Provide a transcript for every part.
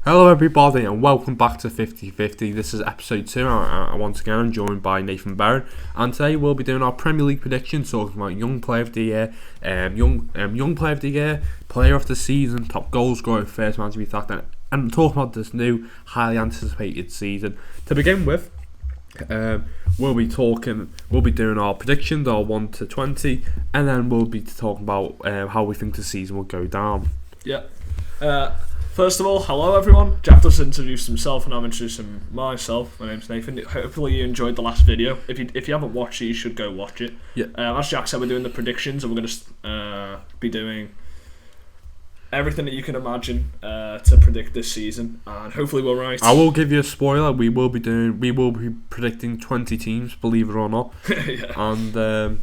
Hello everybody and welcome back to 50-50. This is episode 2 and once again I'm joined by Nathan Barron, and today we'll be doing our Premier League predictions, talking about young player of the year, young player of the year, player of the season, top goal scorer, first man to be sacked, and talking about this new highly anticipated season. To begin with, we'll be doing our predictions, our 1 to 20, and then we'll be talking about how we think the season will go down. Yeah. First of all, hello everyone. Jack just introduced himself and I'm introducing myself. My name's Nathan. Hopefully you enjoyed the last video. If you haven't watched it, you should go watch it. Yeah. As Jack said, we're doing the predictions and we're going to be doing everything that you can imagine to predict this season, and hopefully we're right. I will give you a spoiler. We will be predicting 20 teams, believe it or not. Yeah. And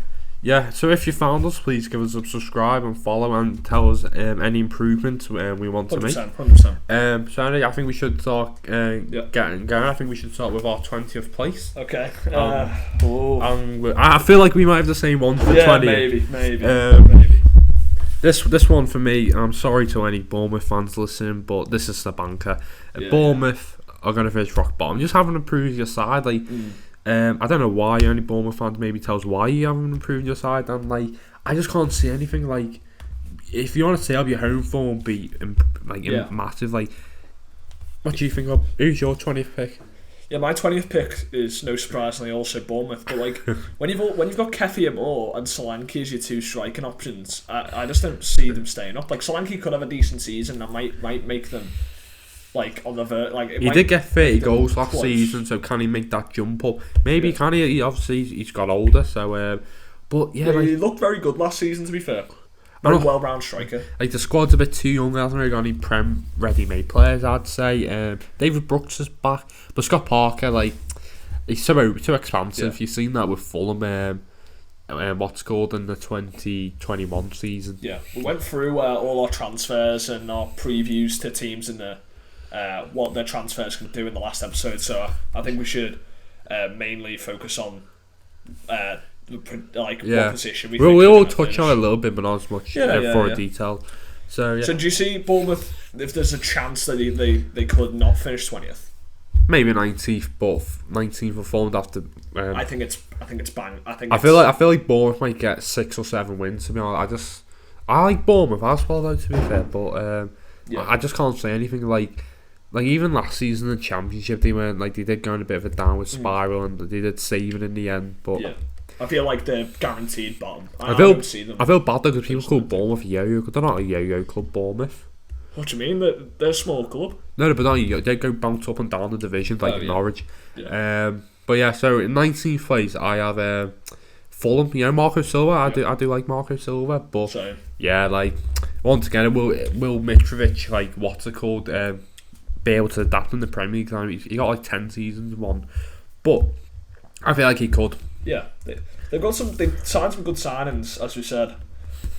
so if you found us, please give us a subscribe and follow and tell us any improvements we want to make. 100%. So anyway, I think we should start getting going. I think we should start with our 20th place. Okay. I feel like we might have the same one for 20. Maybe. This one for me, I'm sorry to any Bournemouth fans listening, but this is the banker. Bournemouth are going to finish rock bottom. Just haven't improved your side. I don't know why any Bournemouth fans maybe tell us why you haven't improved your side, and I just can't see anything. If you want to say have your home form be massive, what do you think of? Who's your 20th pick? Yeah, my 20th pick is no surprisingly also Bournemouth, but when you've got Kefi Moore and Solanke as your two striking options, I just don't see them staying up. Solanke could have a decent season that might make them on the he did get 30 goals last season, so can he make that jump up? Maybe can he? He's got older, so but he looked very good last season, to be fair. Very well-rounded striker. The squad's a bit too young. Hasn't really got any Prem ready-made players, I'd say. David Brooks is back, but Scott Parker, he's too expansive. Yeah. You've seen that with Fulham. What's called in the 2021 season. Yeah, we went through all our transfers and our previews to teams in the what their transfers can do in the last episode. So I think we should mainly focus on what position we think. We'll touch on it a little bit, but not as much for detail. So do you see Bournemouth, if there's a chance that they could not finish 20th? Maybe 19th, but 19th performed after. I think it's bang. I feel like Bournemouth might get 6 or 7 wins. To be honest, I like Bournemouth as well, though. To be fair, but I just can't say anything even last season in the Championship, they did go in a bit of a downward spiral and they did save it in the end. But I feel like they're guaranteed bottom. I feel see them. I feel bad though because people call Bournemouth a yo-yo. They're not a yo-yo club, Bournemouth. What do you mean? They're a small club? No, but they go bounce up and down the division Norwich. Yeah. So in 19th place I have Fulham. Marco Silva. I do like Marco Silva, but once again, will Mitrovic what's it called? Be able to adapt in the Premier League? He got 10 seasons one, but I feel like he could. Yeah, they've signed some good signings, as we said,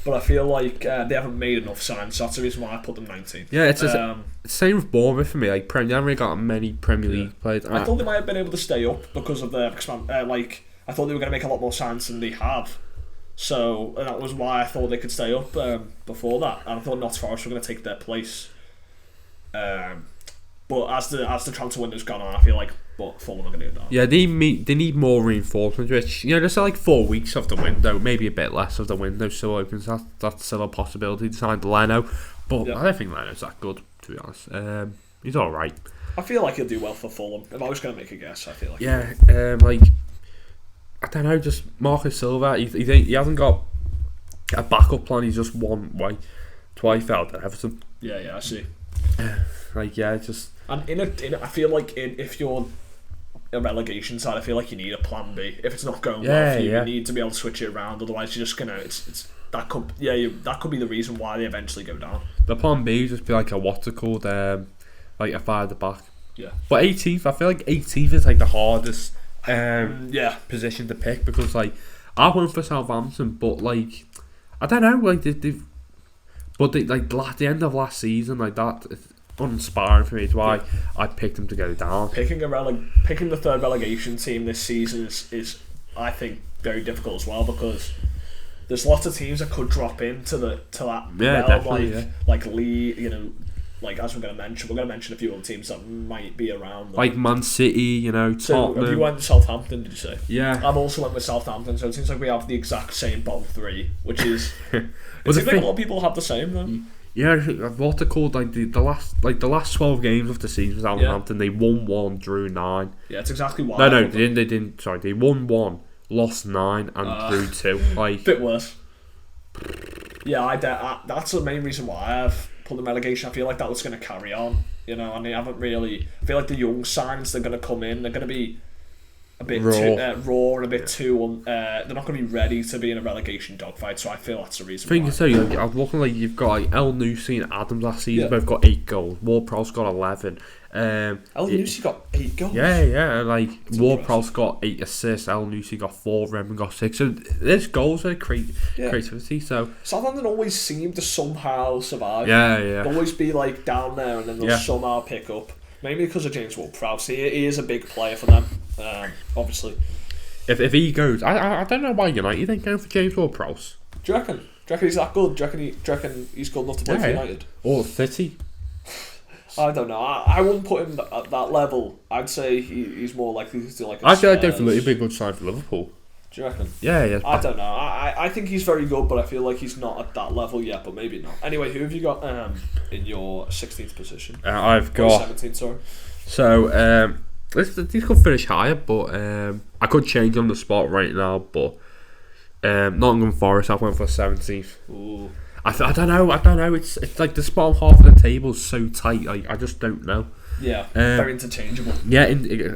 but I feel like they haven't made enough signings. So that's the reason why I put them 19th. Yeah, it's the same with Bournemouth for me. They haven't really got many Premier League players. I thought they might have been able to stay up because of their I thought they were going to make a lot more signings than they have. So that was why I thought they could stay up before that, and I thought Notts Forest were going to take their place. But as the transfer window's gone on, I feel like Fulham are going to go down. Yeah, they need more reinforcement, which there's 4 weeks of the window, maybe a bit less of the window still opens. That's still a possibility to sign Leno, but I don't think Leno's that good, to be honest. He's all right. I feel like he'll do well for Fulham. If I was going to make a guess, I feel like I don't know, just Marco Silva. He hasn't got a backup plan. He's just one way. That's why he failed at Everton. Yeah, I see. Just. And I feel like if you're a relegation side, I feel like you need a plan B. If it's not going well for you, you need to be able to switch it around. Otherwise, you're just gonna. That could be the reason why they eventually go down. The plan B would just be a what's it called, a fire at the back. Yeah. But 18th, I feel like 18th is the hardest position to pick because I went for Southampton, but I don't know, but at the end of last season that. It's uninspiring for me. It's why I picked them to go down. Picking the third relegation team this season is I think very difficult as well because there's lots of teams that could drop into that realm, like Lee, like as we're going to mention a few other teams that might be around them. Like Man City, So Tottenham. you went with Southampton, did you say? Yeah. I've also went with Southampton, so it seems like we have the exact same bottom three, which is. It Well, seems like a lot of people have the same though. Yeah, what they called like the last 12 games of the season with Southampton, they won 1, drew 9. Yeah, it's exactly why. No, they didn't. Sorry, they won 1, lost 9, and drew 2. Like bit worse. Yeah, that's the main reason why I've put the relegation. I feel like that was going to carry on, and they haven't really. I feel like the young signs they're going to come in. They're going to be a bit raw, and a bit too. They're not going to be ready to be in a relegation dogfight. So I feel that's the reason. Thing is, so I'm looking like you've got like El Nusi and Adams last season. Yeah. Both got 8 goals. Ward-Prowse got 11. El Nusi got 8 goals. Yeah. Like Ward-Prowse got 8 assists. El Nusi got 4. Redmond got 6. So there's goals and creativity. So Southampton always seem to somehow survive. Yeah. They'll always be like down there, and then they'll somehow pick up. Maybe because of James Ward-Prowse. He is a big player for them. Obviously. If he goes, I don't know why United ain't going for James Ward-Prowse. Do you reckon? Do you reckon he's that good? Do you reckon he's good enough to play for United? Or City? I don't know. I wouldn't put him at that level. I'd say he's more likely to do like. I feel like definitely be a good sign for Liverpool. Do you reckon? Yeah. I don't know. I think he's very good, but I feel like he's not at that level yet. But maybe not. Anyway, who have you got in your 16th position? I've got 17th. Sorry. So these could finish higher, but I could change on the spot right now. But Nottingham Forest, I went for 17th. Ooh. I don't know. It's like the bottom half of the table is so tight. I just don't know. Yeah, very interchangeable. Yeah,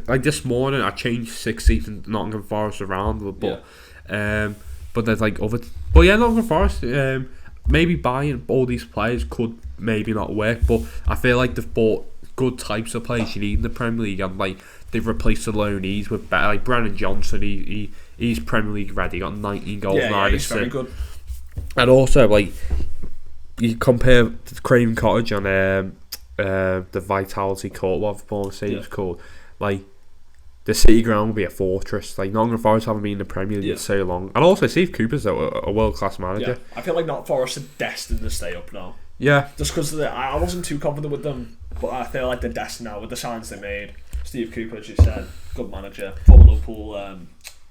like this morning I changed 16th and Nottingham Forest around, but there's like other. But yeah, Nottingham Forest. Maybe buying all these players could maybe not work, but I feel like they've bought good types of players you need in the Premier League, and like they've replaced the loanees with better. Like Brandon Johnson, he's Premier League ready. Got 19 goals, 9 he's very good. And also, like, you compare Craven Cottage and the Vitality Court, what the stadium's called, like, the City Ground will be a fortress. Like, Nottingham Forest haven't been in the Premier League in so long. And also, Steve Cooper's a world-class manager. Yeah. I feel like Nottingham Forest are destined to stay up now. Yeah. Just because I wasn't too confident with them, but I feel like they're destined now with the signs they made. Steve Cooper, as you said, good manager, former Liverpool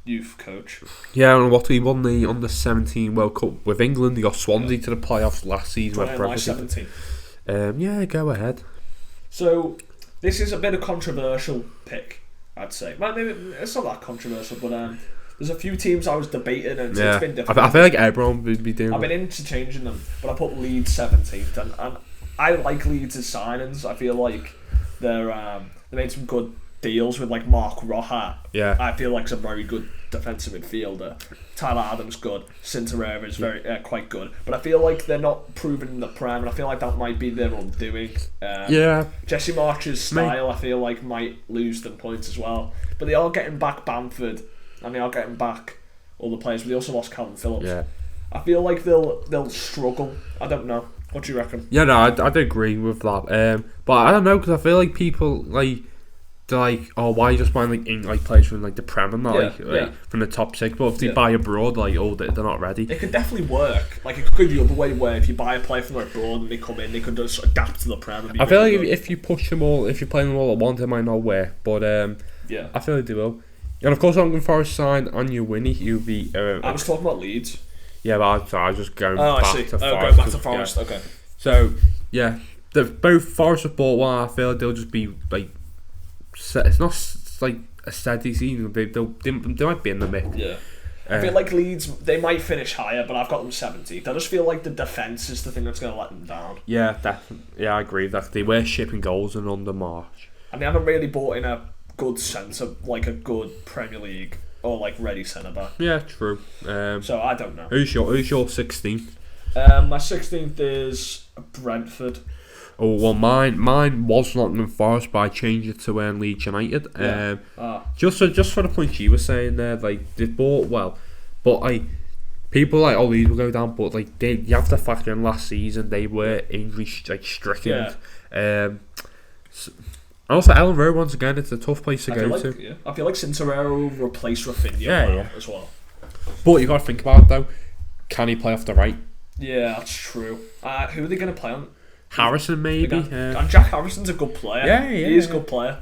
youth coach. Yeah, and what he won the under-17 World Cup with England. He got Swansea to the playoffs last season. My 17. Yeah, go ahead. So this is a bit of controversial pick, I'd say. Well, maybe it's not that controversial, but there's a few teams I was debating, and it's been different. I feel like everyone would be doing. I've been interchanging them, but I put Leeds 17th, and I like Leeds' signings. I feel like they made some good deals with like Mark Roja. Yeah, I feel like he's a very good defensive midfielder. Tyler Adams good. Cinterera is very quite good, but I feel like they're not proven in the Prem, and I feel like that might be their undoing. Jesse March's style, I feel like might lose them points as well. But they are getting back Bamford, and they are getting back all the players. But they also lost Calvin Phillips. Yeah, I feel like they'll struggle. I don't know. What do you reckon? Yeah, no, I'd agree with that. But I don't know, because I feel like people they're like, oh, why are you just buying like players from like the Prem and that, from the top 6? But if they buy abroad, like, they're not ready. It could definitely work. Like, it could go the other way, where if you buy a player from abroad and they come in, they could just adapt to the Prem. And I feel like if you push them all, if you're playing them all at once, it might not work. But I feel like they will. And of course, Nottingham Forest signed and you win it, you'll be. I was talking about Leeds. Yeah, but I was just going back to Forest. Going back to Forest. Okay. So yeah, both Forest have bought one. I feel like they'll just be like. It's not like a steady season. They might be in the mix. Yeah. I feel like Leeds, they might finish higher, but I've got them 17th. I just feel like the defence is the thing that's going to let them down. Yeah, definitely. Yeah, I agree. That they were shipping goals and under March. And they haven't really bought in a good centre, like a good Premier League or like ready centre back. Yeah, true. So I don't know. Who's your 16th? My 16th is Brentford. Oh well, mine was Nottingham Forest, but I changed it to Leeds United. Just for the point you were saying there, like they bought well, but people like Leeds will go down, but like you have to factor in last season they were injury stricken. Also, Ellen Road, once again, it's a tough place to go to. Yeah. I feel like Cinterera will replace Rafinha as well. But you got to think about it though. Can he play off the right? Yeah, that's true. Who are they going to play on? Harrison maybe. And Jack Harrison's a good player. Yeah, he is a good player.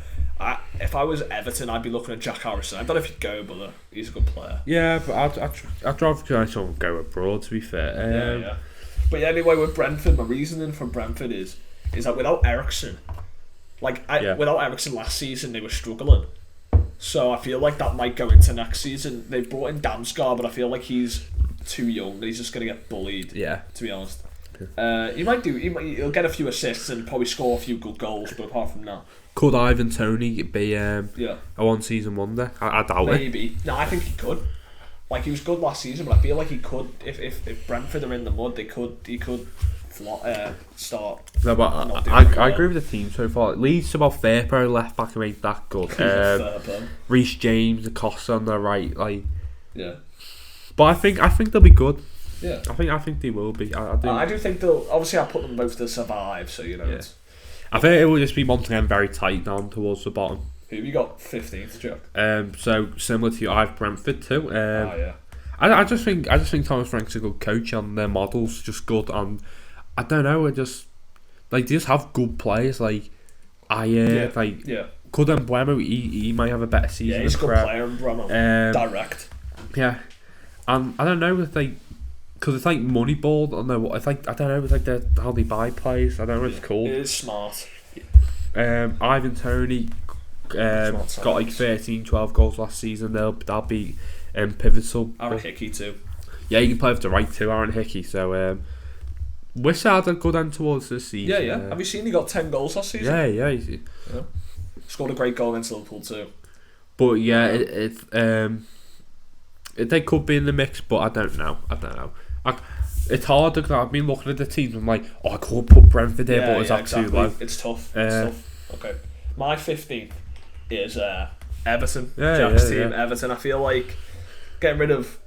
If I was Everton, I'd be looking at Jack Harrison. I don't know if he'd go, but he's a good player. Yeah, but I'd rather someone go abroad, to be fair. Yeah. But yeah, anyway, with Brentford, my reasoning for Brentford is that without Eriksen, without Eriksen last season, they were struggling. So I feel like that might go into next season. They brought in Damsgaard, but I feel like he's too young and he's just going to get bullied. Yeah, to be honest. He'll get a few assists and probably score a few good goals, but apart from that, could Ivan Toney be a one-season wonder? I doubt it. Maybe. No, I think he could. Like, he was good last season, but I feel like he could. If Brentford are in the mud, he could start. No, but I agree with the team so far. It leads to about Firpo left back who ain't that good. Reece James, Acosta on the right, But I think they'll be good. Yeah, I think they will be. I do think they'll. Obviously, I put them both to survive, so you know. Yeah. I think it will just be once again very tight down towards the bottom. Who have you got 15th, Jack? So similar to you, I have Brentford too. I just think Thomas Frank's a good coach and their model's just good, and I don't know, they just have good players could Mbeumo, he might have a better season. Yeah, he's a good player, Mbeumo. Direct. Yeah, and I don't know if because it's like Moneyball. I don't know. It's like how they buy players. I don't know what it's called. It is smart. Ivan Toney got like 13, 12 goals last season. That'll be pivotal. Aaron Hickey too. Yeah, you can play with the right too, Aaron Hickey. So wish I had a good end towards this season. Yeah. Have you seen he got 10 goals last season? Yeah. Scored a great goal against Liverpool too. But yeah, they could be in the mix, but I don't know. It's hard because I've been looking at the teams and I'm like, I could put Brentford there, but it's too low. It's tough. Okay. My 15th is Everton. Yeah, Jack's team, Everton. I feel like getting rid of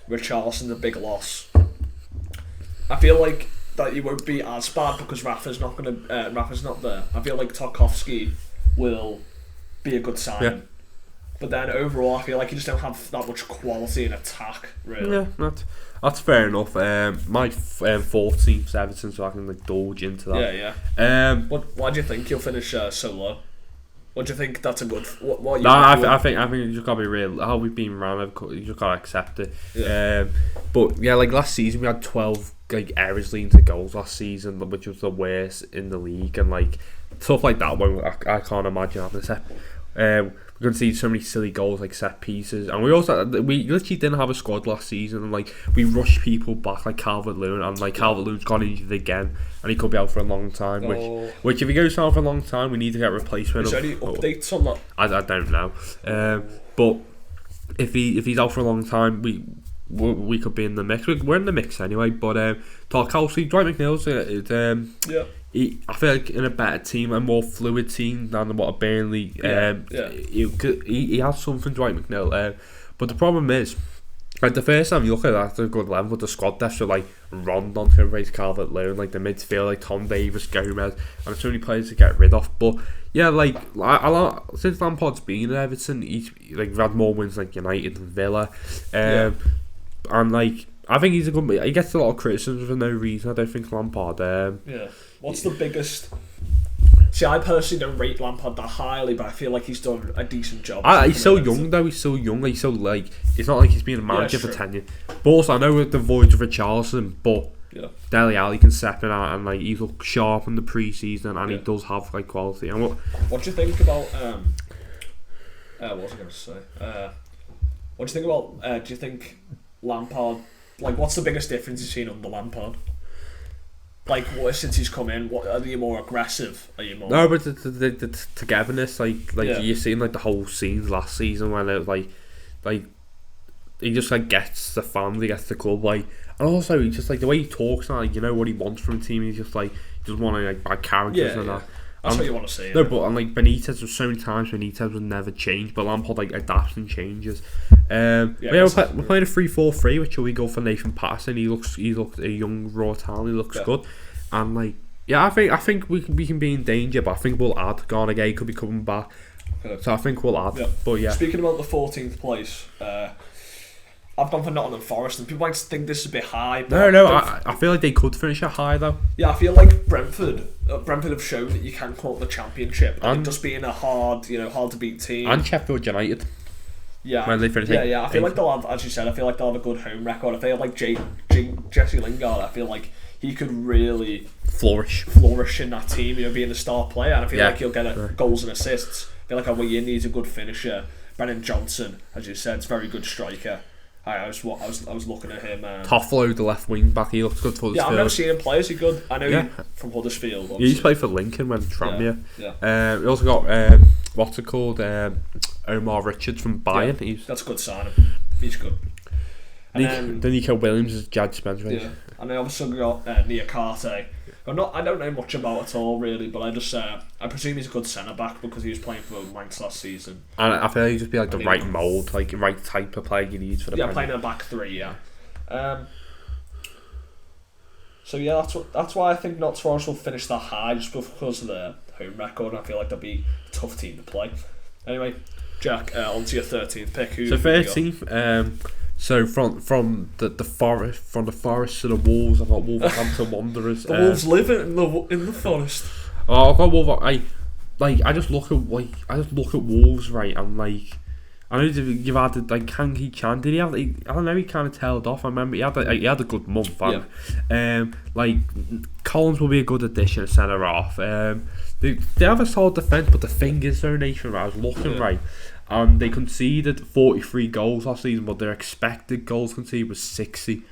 Richarlison's a big loss. I feel like that he won't be as bad because Rafa's not there. I feel like Tarkowski will be a good sign. Yeah. But then overall, I feel like you just don't have that much quality in attack, really. Yeah, that's fair enough. My 14th Everton, so I can indulge into that. Yeah. Why do you think you'll finish so low? What do you think that's a good? I think you just gotta be real. How we've been ran, you just gotta accept it. Yeah. But yeah, like last season we had 12 errors leading to goals last season, which was the worst in the league, and stuff like that. I can't imagine having a set. We're going to see so many silly goals, set pieces, and we literally didn't have a squad last season, and we rushed people back like Calvert-Lewin, and Calvert-Lewin's gone injured again, and he could be out for a long time. Which if he goes down for a long time, we need to get a replacement. Is there any updates on that? I don't know, but if he's out for a long time, we could be in the mix. We're in the mix anyway. But Tarkowski, Dwight McNeil's I feel like in a better team, a more fluid team than what a Burnley. He has something, Dwight McNeil. But the problem is, the first time you look at that, it's a good level with the squad depth. So Rondon can raise Calvert-Lewin, the midfield Tom Davis, Gomez, and so many players to get rid of. But yeah, since Lampard's been at Everton, he's had more wins United and Villa, and I think he's a good. He gets a lot of criticism for no reason. I don't think Lampard. What's the biggest? See, I personally don't rate Lampard that highly, but I feel like he's done a decent job. He's so young though. He's so young. He's so it's not like he's been a manager for 10 years. But also, I know with the voids of Richarlison, but Dele Alli can step in and he looks sharp in the pre-season, and he does have quality. And what do you think about? What was I going to say? What do you think about? Do you think Lampard? What's the biggest difference you've seen under Lampard? Since he's come in, are you more aggressive? Are you more? No, but the togetherness, you're seeing the whole scenes last season when it was he just gets the family, gets the club, and also he just the way he talks and you know what he wants from a team. He's just he doesn't want bad characters and that. That's what you want to see. No, but Benitez, there's so many times Benitez would never change, but Lampard adapts and changes. We're playing a 3-4-3, which we go for Nathan Patterson. He looks a young raw talent. He looks good, and I think we can be in danger, but I think we'll add. Garnagay could be coming back, so I think we'll add. Yeah. But yeah, speaking about the 14th place, I've gone for Nottingham Forest, and people might think this is a bit high. No, I feel like they could finish it high though. Yeah, I feel like Brentford have shown that you can come up the Championship, and just being a hard to beat team. And Sheffield United. Yeah, when they finish I feel like they'll have, as you said, I feel like they'll have a good home record. I feel like Jesse Lingard, I feel like he could really flourish in that team, being the star player, and I feel like he'll get goals and assists. I feel like Away needs a good finisher. Brennan Johnson, as you said, is a very good striker. I was looking at him. Toffolo, the left wing back, he looks good for Huddersfield. Yeah, I've never seen him play. Is he good? I know he from Huddersfield. Obviously. He used to play for Lincoln when Tranmere. Yeah. We also got what's it called? Omar Richards from Bayern. Yeah, that's a good signing. He's good. And then Nico Williams is Jad Spencer. Yeah, and I also got Niakate. I don't know much about at all really, but I presume he's a good centre back because he was playing for Mainz last season. And I feel like he'd just be like the right mould, like the right type of player you need for the. Yeah, playing in a back three. Yeah. So yeah, that's why I think Notts Forest will finish that high, just because of their home record. And I feel like they'll be a tough team to play. Anyway, Jack, on to your 13th pick. So 13th. So from the Forest to the Wolves, I've got Wolverhampton Wanderers. The Wolves live in the Forest. Oh, I've got Wolverhampton. I just look at Wolves, right, and like I know you've had like Kangi Chan. Did he have? I don't know. He kind of tailed off. I remember he had a good month. And, like Collins will be a good addition at centre half. They have a solid defence, but the thing is, though, Nathan, I was looking right. They conceded 43 goals last season, but their expected goals conceded was 60,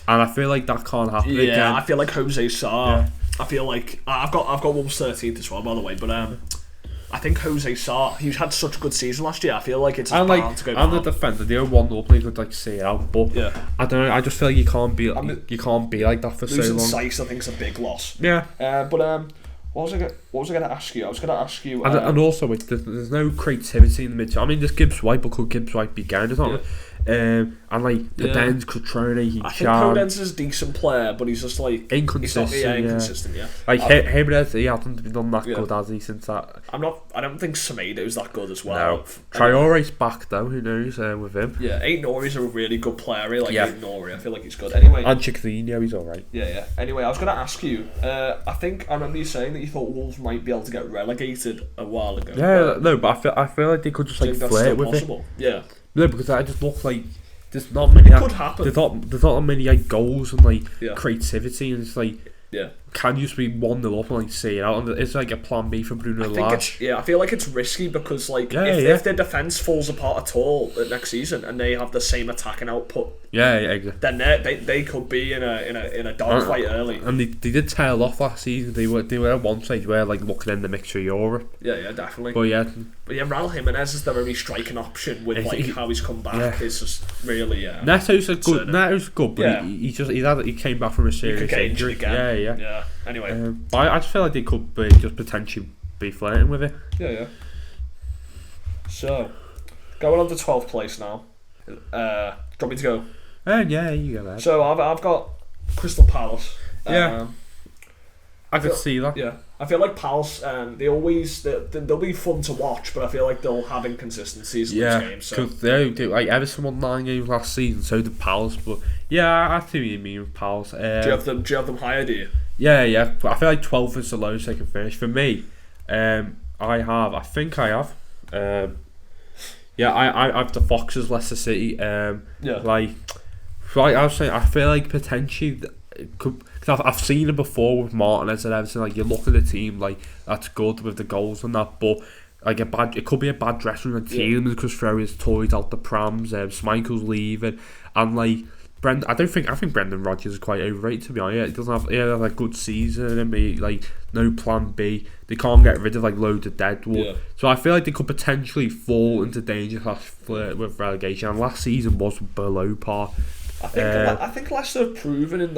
and I feel like that can't happen again. Yeah, I feel like Jose Sarr. Yeah. I feel like I've got Wolves 13th as well, by the way. But I think Jose Sarr, he's had such a good season last year. I feel like it's bound to go. And the defender, they are 1-0, they could see it out. But I don't know. I just feel like you can't be like that for so long. Losing Sykes, I think, is a big loss. Yeah. But what was I going to ask you? I was going to ask you. And also, there's no creativity in the midfield. I mean, there's Gibbs White, but could Gibbs White be going? And like the Dens, Cutrone, I think Podence is a decent player, but he's just like inconsistent. Inconsistent. Like him, he hasn't done that good, has he? Since that, I don't think Semedo's that good as well. No. Traore's back though. Who knows with him? Yeah, Aït-Nouri's a really good player. I really like Aït-Nouri. I feel like he's good. Anyway, and Chiquinho, he's alright. Yeah. Anyway, I was going to ask you. I think I remember you saying that you thought Wolves might be able to get relegated a while ago. Yeah, no, but I feel like they could just like flirt with possible? it. Yeah. No, because I just look like there's not many. It could happen. There's not many like goals and like creativity, and it's like can you just be 1-0 up and like see it out? And it's like a plan B for Bruno Lage. I feel like it's risky because like if their defence falls apart at all next season and they have the same attacking output, exactly. Then they could be in a dogfight early. And they did tail off last season. They were at one stage where like looking in the mix for Europe. Yeah, definitely. But Raul Jimenez is their only striking option with like how he's come back. It's just really Neto's good, but he came back from a serious injury again. Yeah. Anyway, I just feel like they could be just potentially be flirting with it. Yeah. So, going on to 12th place now. Do you want me to go? Yeah, you go there. So I've got Crystal Palace. I could see that. Yeah, I feel like Palace, they'll be fun to watch, but I feel like they'll have inconsistencies in these games. Because they do. Like Everton won 9 games last season, so did Palace. But I see what you mean with Palace. Do you have them higher? Do you? Yeah. I feel like 12th is the lowest they can finish. For me, I think I have. I have the Foxes, Leicester City. Like I was saying, I feel like potentially it could. Cause I've seen it before with Martinez and everything. Like you look at the team, like that's good with the goals and that, but like it could be a bad dressing room. Team because throw his toys out the prams. Schmeichel's leaving, and like I think Brendan Rodgers is quite overrated, to be honest. He doesn't have a good season and be like no plan B. They can't get rid of like loads of deadwood. So I feel like they could potentially fall into danger flirt with relegation. And last season was below par. I think Leicester have proven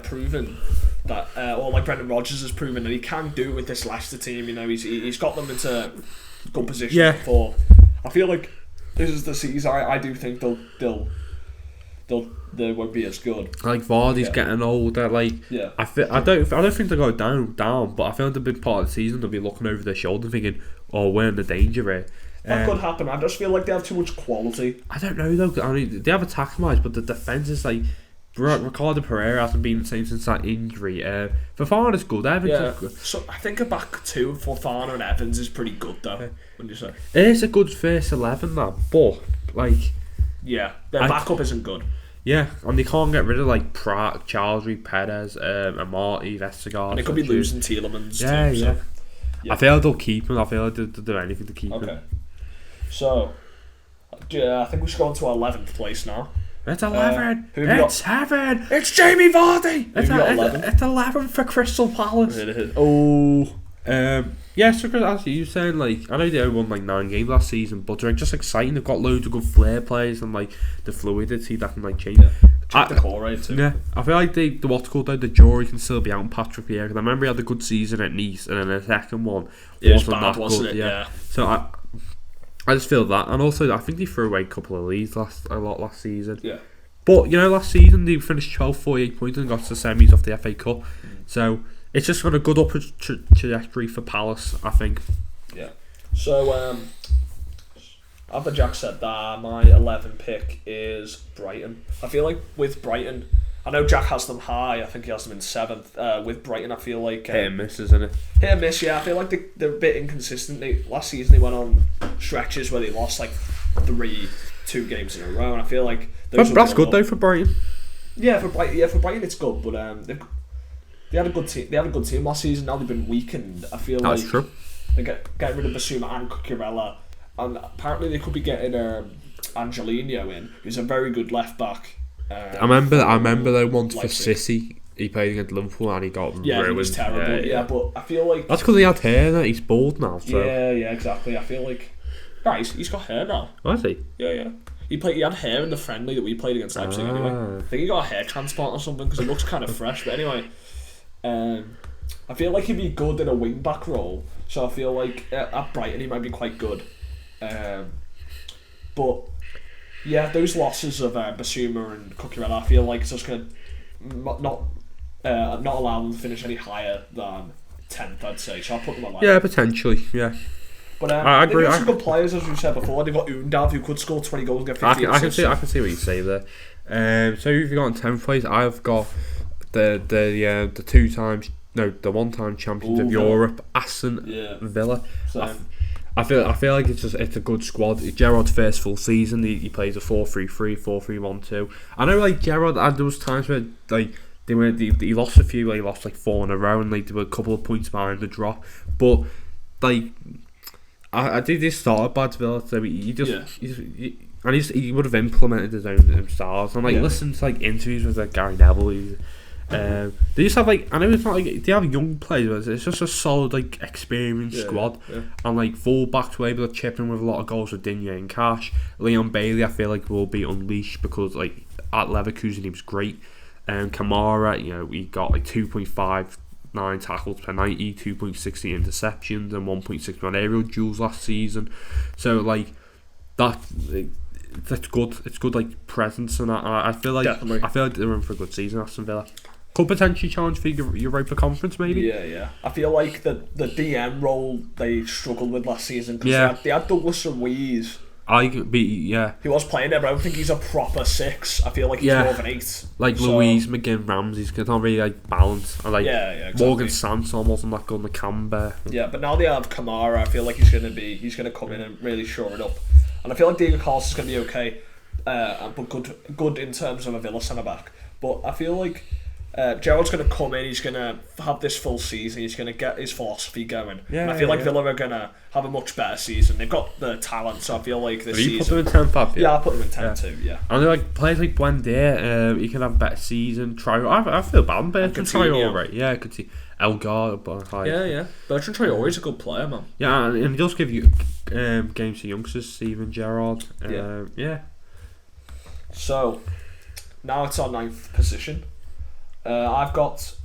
proven that, or like Brendan Rodgers has proven that he can do it with this Leicester team. He's got them into good positions before. I feel like this is the season. I do think they won't be as good. Like Vardy's getting older. Like I don't think they'll go down, but I feel like the big part of the season they'll be looking over their shoulder, thinking, "Oh, we're in the danger here." That could happen. I just feel like they have too much quality. I don't know though. I mean, they have attacking wise, but the defense is like. Ricardo Pereira hasn't been the same since that injury. Fofana's good. Evans is good. So I think a back two for Fofana and Evans is pretty good though. Wouldn't you say? It is a good first 11, that, but like. Yeah, their backup isn't good. Yeah, and they can't get rid of like Pratt, Childry, Perez, Amati, Vestergaard. And they could be losing Tielemans too. Yeah. So. I feel like they'll keep him. I feel like they'll do anything to keep him. Okay. So, I think we should go on to our 11th place now. It's 11. It's 7. It's Jamie Vardy. It's 11 for Crystal Palace. It is. Oh. Yeah, so as you saying, like, I know they only won like 9 games last season, but they're just exciting. They've got loads of good flair players and like the fluidity that can like change. Check the core rate too. Yeah, I feel like the what's called though, the jury can still be out on Patrick Vieira. I remember he had a good season at Nice, and then the second one wasn't that good. Yeah. So I just feel that, and also I think they threw away a couple of leads last season. Yeah. But you know, last season they finished 12, 48 points and got to the semis of the FA Cup. So it's just got a good upward trajectory for Palace, I think. Yeah. So after Jack said that, my 11 pick is Brighton. I feel like with Brighton, I know Jack has them high. I think he has them in 7th. With Brighton, I feel like hit and miss, isn't it? Hit and miss. Yeah, I feel like they're a bit inconsistent. Last season they went on stretches where they lost like 2 games in a row, and I feel like that's good though for Brighton. Yeah, for Brighton it's good, but they had a good team. They had a good team last season. Now they've been weakened. I feel that's like true. They getting rid of Basuma and Cucurella, and apparently they could be getting Angelino in, who's a very good left back. I remember they once for City. He played against Liverpool and he got ruined. He was terrible. Yeah, but I feel like that's because he had hair. He's bald now. So. Yeah, exactly. I feel like he's got hair now. Was he? Yeah. He had hair in the friendly that we played against Leipzig anyway. I think he got a hair transplant or something because it looks kind of fresh. But anyway, I feel like he'd be good in a wing back role. So I feel like at Brighton he might be quite good. But yeah, those losses of Basuma and Cucurella, I feel like it's just going to not allow them to finish any higher than 10th, I'd say. So I'll put them on. Yeah, potentially. Yeah. But I agree. They've got some good players, as we said before. They've got Undav, who could score 20 goals and get 50 assists. I can see what you say there. So who have you got in 10th place? I've got the 1-time champions of Europe, Aston Villa. I feel like it's a good squad. Gerrard's first full season, he plays a 4-3-3, 4-3-1-2. I know like Gerrard had those times where like he lost a few, he lost like 4 in a row, and like there were a couple of points behind the drop. But like I think they started bad Villa, so he would have implemented his own styles. And like listen to like interviews with like Gary Neville. They just have like, I know it's not like they have young players, but it's just a solid like experienced squad. And like full backs were able to chip in with a lot of goals with Digne and Cash. Leon Bailey I feel like will be unleashed because like at Leverkusen he was great. Kamara, he got like 2.59 tackles per 90, 2.60 interceptions and 1.61 aerial duels last season. So like that's good. It's good like presence, and I feel like they're in for a good season. Aston Villa could potentially challenge for Europa Conference, maybe. Yeah. I feel like the DM role they struggled with last season because they had Douglas Luiz. He was playing there, but I don't think he's a proper 6. I feel like he's more of an 8. Like Louise, McGinn, Ramsey's not really like balanced. And like exactly. Morgan Sanson wasn't that good on the Camber. Yeah, but now they have Kamara. I feel like he's gonna come in and really shore it up. And I feel like Diego Carlos is gonna be okay, but good in terms of a Villa centre back. But I feel like Gerrard's going to come in, he's going to have this full season, he's going to get his philosophy going. And I feel like Villa are going to have a much better season. They've got the talent, so I feel like this season... You put them in 10th up, Yeah, I put them in 10th too, yeah. And like players like Buendia, he can have a better season. I feel bad, but Traore, right? Yeah, I could see Elgar, but yeah. Bertrand Traore is a good player, man. Yeah, and he does give you games to youngsters, Steven Gerrard. Yeah. So, now it's our 9th position. I've got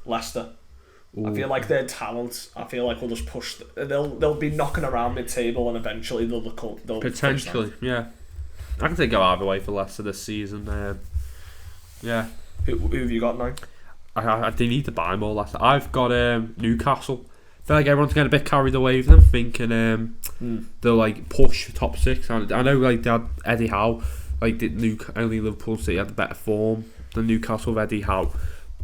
Leicester. Ooh. I feel like their talent, will just push. They'll be knocking around mid-table, and eventually they'll potentially. Yeah, I can think of either way for Leicester this season. Yeah. Who have you got now? They need to buy more Leicester. I've got Newcastle. I feel like everyone's getting a bit carried away with them, thinking they'll like push top 6. And I know like they had Eddie Howe, like only Liverpool City had the better form than Newcastle with Eddie Howe.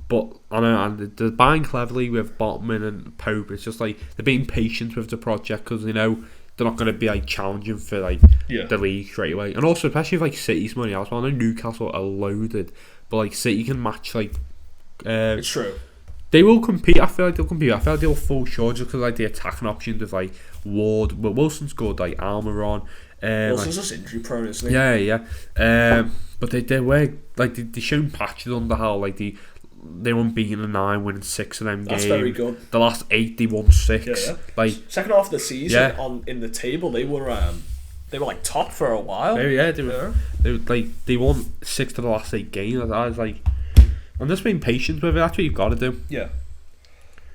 But I know, and they're buying cleverly with Botman and Pope. It's just like they're being patient with the project because they know they're not going to be like challenging for like the league straight away. And also, especially with like City's money as well. I know Newcastle are loaded, but like City can match like. It's true. They will compete. I feel like they'll compete. I feel like they'll fall short just because like the attacking options with like Ward. But Wilson's good. Like Almiron. Wilson's just injury prone, isn't he? Yeah. But they were like they shown patches under how like they won beating the 9, winning 6 of them games. That's very good. The last 8 they won 6. Yeah. Like second half of the season in the table they were like top for a while. They won 6 of the last 8 games. I was like, I'm just being patient with it. That's what you've got to do. Yeah.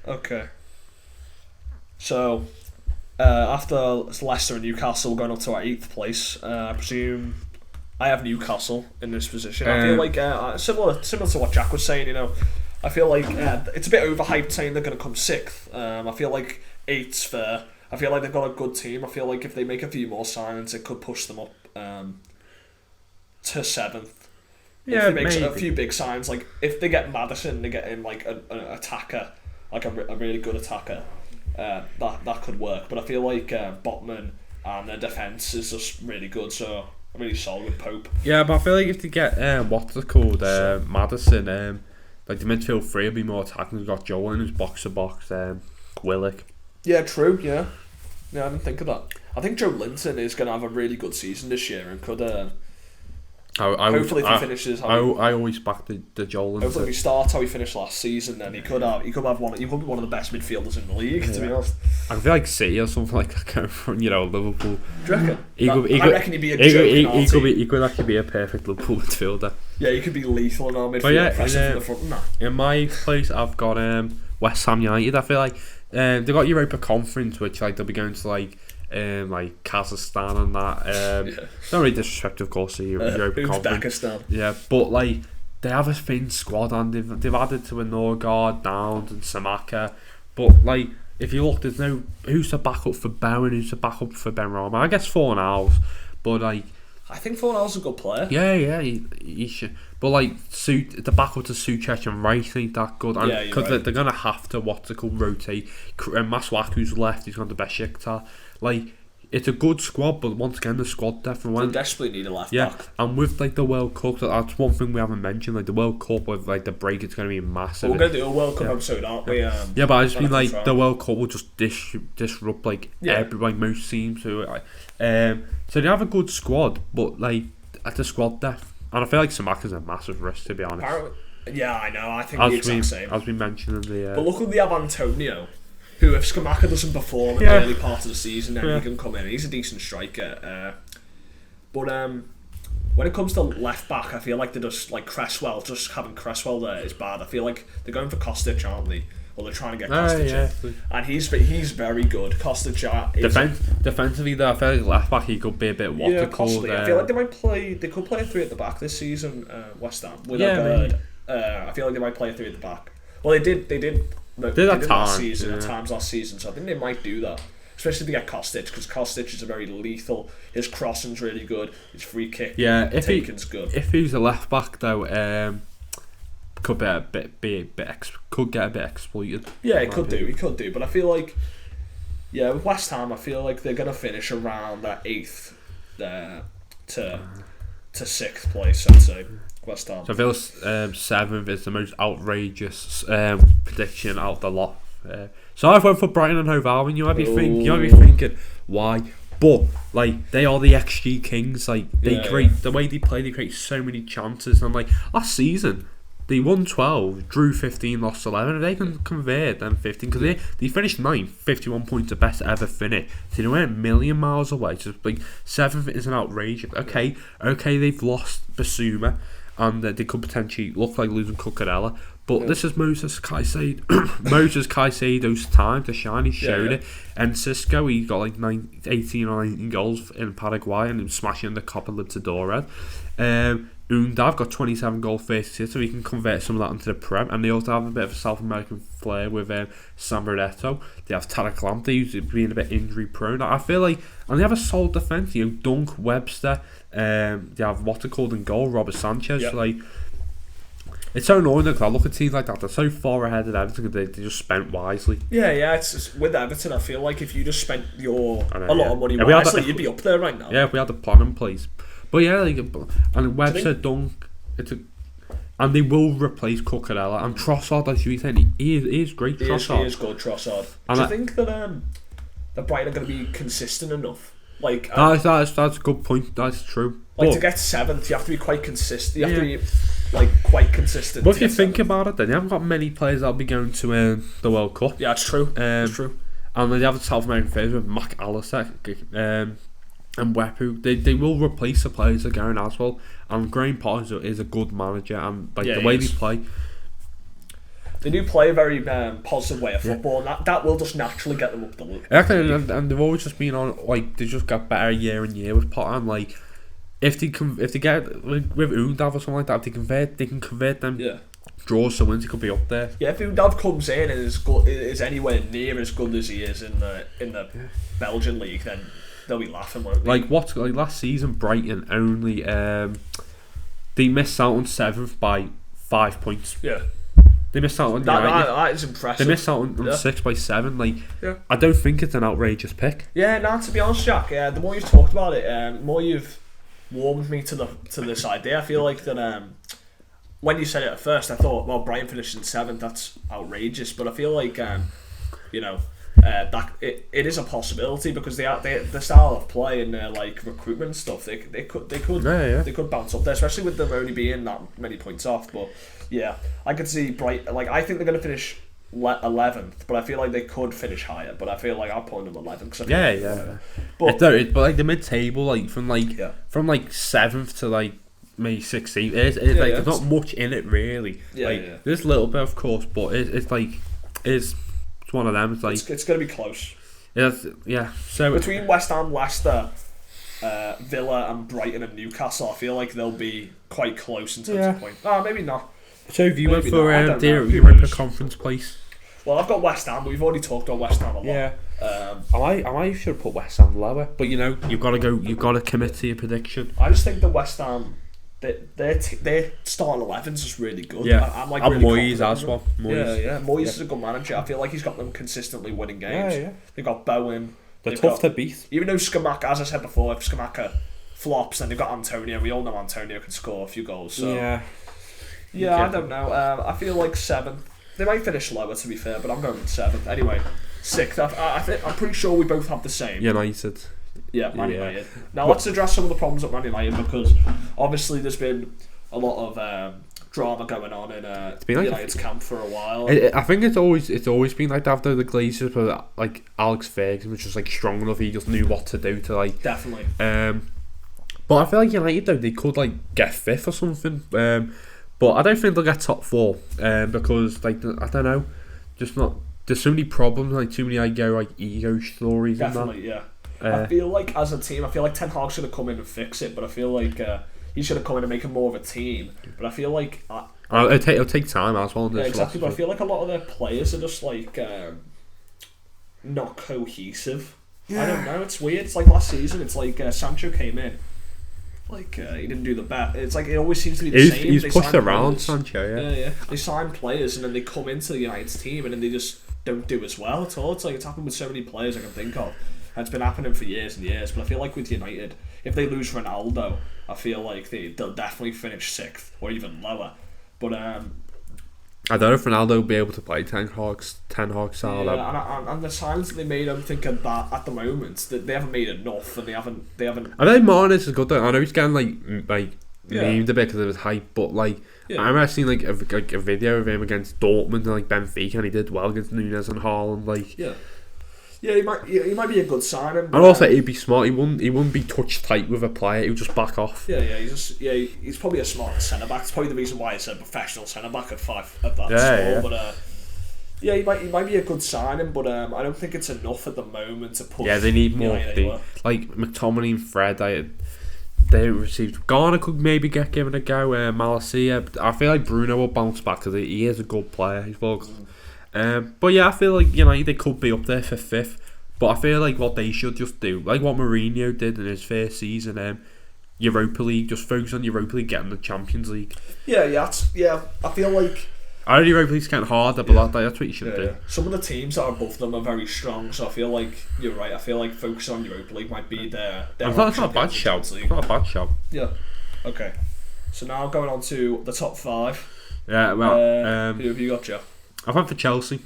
Okay. So after Leicester and Newcastle going up to our 8th place, I presume I have Newcastle in this position. I feel like similar to what Jack was saying. You know, I feel like it's a bit overhyped saying they're going to come 6th. I feel like 8th's fair. I feel like they've got a good team. I feel like if they make a few more signings, it could push them up to 7th. Yeah, if they make a few big signs, like if they get Maddison, they get in like an attacker, like a really good attacker. That could work. But I feel like Botman and their defence is just really good. So. Really solid with Pope. Yeah, but I feel like if they get what's it called, Maddison, like the midfield 3 will be more attacking. We've got Joel in who's box to box, Willock. Yeah, true. Yeah, I didn't think of that. I think Joe Linton is going to have a really good season this year and could. Hopefully, if he finishes, I always back the Joel Linton. Hopefully, if he starts how he finished last season, then he could have one. He could be one of the best midfielders in the league. To be honest, I feel like City or something like that coming from Liverpool. Do you reckon? I reckon he'd be a joke. He could actually be a perfect Liverpool midfielder. Yeah, he could be lethal in our midfield, pressing from the front and that. In my place, I've got West Ham United. I feel like they got Europa Conference, which like they'll be going to like Kazakhstan and that. Not really disrespect, of course, the Europa Conference. Uzbekistan. Yeah, but like they have a thin squad and they've added to a Norgard, Downs and Samaka. But like if you look, there's no who's the backup for Bowen, who's the backup for Ben Rama. I guess Fornals, but like I think Fornals is a good player. Yeah, he should. But like the backup to Suchek and Rice ain't that good, and because they're gonna have to rotate. Masuaku's left, he's gone to Besiktas. Like it's a good squad, but once again the squad definitely they desperately need a left back. And with like the World Cup, that's one thing we haven't mentioned. Like the World Cup with like the break, it's going to be massive. We're going to do a World Cup episode, aren't we? But I just mean like the World Cup will just disrupt like most teams. So they have a good squad, but like at the squad depth, and I feel like Samaka's a massive risk, to be honest. Yeah, I know. I think the exact same. As we mentioned in the. But look, we have Antonio, who if Skamaka doesn't perform in the early part of the season, then he can come in. He's a decent striker. But when it comes to left back, I feel like they're just like Cresswell. Just having Cresswell there is bad. I feel like they're going for Kostic, aren't they? Well, they're trying to get Kostic in. And he's very good. Kostic defensively, though, I feel like left back he could be a bit costly. I feel like they could play a 3 at the back this season. West Ham with I feel like they might play a 3 at the back. Well, they did last season, so I think they might do that. Especially if they get Kostic, because Kostic is a very lethal. His crossing's really good. His free kick taking's good. If he's a left back though, could get a bit exploited. Yeah, he could do. But I feel like, with West Ham, I feel like they're gonna finish around that 8th to 6th place, I'd say. West Ham. So I feel 7th is the most outrageous prediction out of the lot. So I went for Brighton and Hove Albion. You might be thinking why, but like they are the XG kings. Like they create the way they play. They create so many chances. And like last season, they won 12, drew 15, lost 11. If they can convert them 15, because they finished 9th, 51 points, the best ever finish. So they weren't a million miles away. So like 7th is an outrageous. Okay, they've lost Basuma. And they could potentially look like losing Cucurella. But this is Moses Caicedo's time to shine. He showed it. And Cisco, he got like 18 or 19 goals in Paraguay and he was smashing the Copa Libertadores. Undav got 27 goals, 36, so he can convert some of that into the Prem. And they also have a bit of a South American flair with Sam Barreto. They have Tarek Lamptey, who's being a bit injury prone. I feel like, and they have a solid defence. You know, Dunk, Webster. They have what's it called in goal, Robert Sanchez. Yep. Like, it's so annoying because I look at teams like that. They're so far ahead of Everton. They just spent wisely. Yeah. It's just, with Everton, I feel like if you just spent a lot of money Yeah, wisely, you'd be up there right now. Yeah, if we had the plan in place. But yeah, like, and Webster, Dunk, and they will replace Cucurella and Trossard. As you said, he is great. Trossard. He is good, Trossard. Do you think that Brighton are going to be consistent enough? Like that's a good point. That's true. Like, to get 7th, you have to be quite consistent. You have to be like quite consistent. But if you think about it, then you haven't got many players that'll be going to the World Cup. Yeah, it's true. It's true. And they have the South American players with Mac Allister and Wepu. They will replace the players that are going as well. And Graham Potter is a good manager, and like the way they play. They do play a very positive way of football, and that will just naturally get them up the league. And they've always just been on, like, they just got better year and year with Potter. And like, if they get like, with Undav or something like that, if they can convert them draws to wins, he could be up there. Yeah, if Undav comes in and is anywhere near as good as he is in the Belgian league, then they'll be laughing, won't they? Like last season, Brighton only they missed out on 7th by 5 points. Yeah. They missed out on that is impressive. They missed out on 6 by 7. Like, I don't think it's an outrageous pick. Yeah, to be honest, Jack. The more you've talked about it, the more you've warmed me to this idea. I feel like that. When you said it at first, I thought, well, Brighton finished in 7th. That's outrageous. But I feel like, that it is a possibility because the style of play and their like recruitment stuff, they could bounce up there, especially with them only being that many points off. But yeah, I could see Brighton. Like, I think they're going to finish 11th, but I feel like they could finish higher. But I feel like I'll put them 11th. But like the mid-table, like from 7th to like maybe 16th, there's not much in it really. There's a little bit, of course, but it's one of them. It's like it's going to be close. So between West Ham, Leicester, Villa, and Brighton and Newcastle, I feel like they'll be quite close in terms of points. Maybe not. So if you went for Europa Conference place? Well, I've got West Ham, but we've already talked about West Ham a lot. Yeah. I should have put West Ham lower, but you've got to commit to your prediction. I just think the West Ham, their starting 11's just really good. Yeah. I'm like and really Moyes as well. Moyes is a good manager. I feel like he's got them consistently winning games. They've got Bowen. They're tough to beat. Even though Scamacca, as I said before, if Scamacca flops, then they've got Antonio. We all know Antonio can score a few goals. So I don't know. I feel like 7th. They might finish lower, to be fair, but I'm going with 7th. Anyway, 6th. I'm pretty sure we both have the same. United. Yeah, Man United. Now let's address some of the problems at Man United, because obviously there's been a lot of drama going on in United's camp for a while. I think it's always been like that after the Glazers, but like Alex Ferguson was just like strong enough. He just knew what to do to like. Definitely. But I feel like United though, they could like get 5th or something. But I don't think they'll get top 4 because like I don't know, just not. There's so many problems, like too many ego stories. Definitely, yeah. I feel like as a team, Ten Hag should have come in and fix it, but I feel like he should have come in and make it more of a team. But I feel like it'll take time as well. Yeah, exactly. But I feel like a lot of their players are just like not cohesive. Yeah. I don't know. It's weird. It's like last season. It's like Sancho came in. Like he didn't do the best. It's like it always seems to be the same. He's pushed around Sancho, yeah. They sign players and then they come into the United's team and then they just don't do as well at all. It's like it's happened with so many players I can think of. And it's been happening for years and years. But I feel like with United, if they lose Ronaldo, I feel like they'll definitely finish 6th or even lower. But I don't know if Ronaldo will be able to play Ten Hag style. Yeah, and the signings that they made, I'm thinking that at the moment that they haven't made enough, and they haven't. I think Martinez is good though. I know he's getting like memed a bit because of his hype, but like I remember seeing like a video of him against Dortmund and like Benfica, and he did well against Núñez and Haaland. Like yeah, he might be a good signing. And also, he'd be smart. He wouldn't be touch tight with a player. He would just back off. He's probably a smart centre back. It's probably the reason why he's a professional centre back at that small. But he might be a good signing, but I don't think it's enough at the moment to push. Yeah, they need more. Like McTominay and Fred, they received. Garner could maybe get given a go. Malacia. I feel like Bruno will bounce back because he is a good player. He's well. But yeah, I feel like they could be up there for 5th. But I feel like what they should just do, like what Mourinho did in his first season, Europa League, just focus on Europa League, getting the Champions League. Yeah. I feel like. I know Europa League's getting harder, but that's what you should do. Some of the teams that are above them are very strong, so I feel like you're right. I feel like focusing on Europa League might be their that's not a bad shout. It's not a bad shout. Yeah. Okay. So now going on to the top 5. Yeah. Well, who have you got, Joe? I've went for Chelsea.